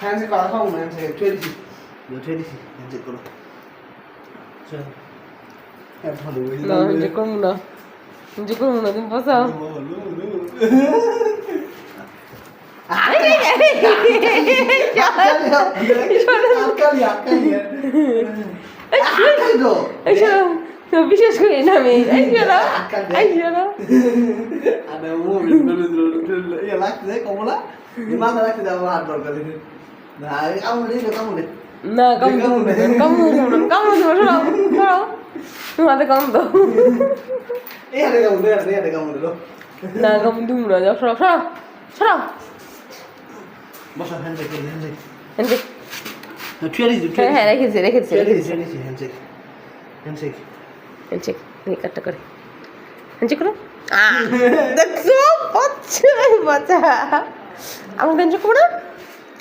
Handshake করা খাও না, হ্যান্ডশেক ছুঁয়ে দিছি, হ্যান্ডশেক করো। চল ভালো না যে করবো না, যে করবো না, তুমি বসাও। বিশেষ করে না আমি কমলা মাথা রাখতে যাবো হাত দরকার না কামড়ে কামড়ে না তোমাদের কম তো না কম দুম না যাও সরাও সরাও সরাও বসা হ্যান্ডশেক করি হ্যান্ডশেক হ্যান্ডশেক ছুঁয়ে দিছি হ্যাঁ রেখেছি হ্যান্ডশেক হ্যান্ডশেক হ্যান্ডশেক কাটটা করে হ্যান্ডশেক করো দেখছো বাচ্চা বাচ্চা আমাকে হ্যান্ডশেক করো না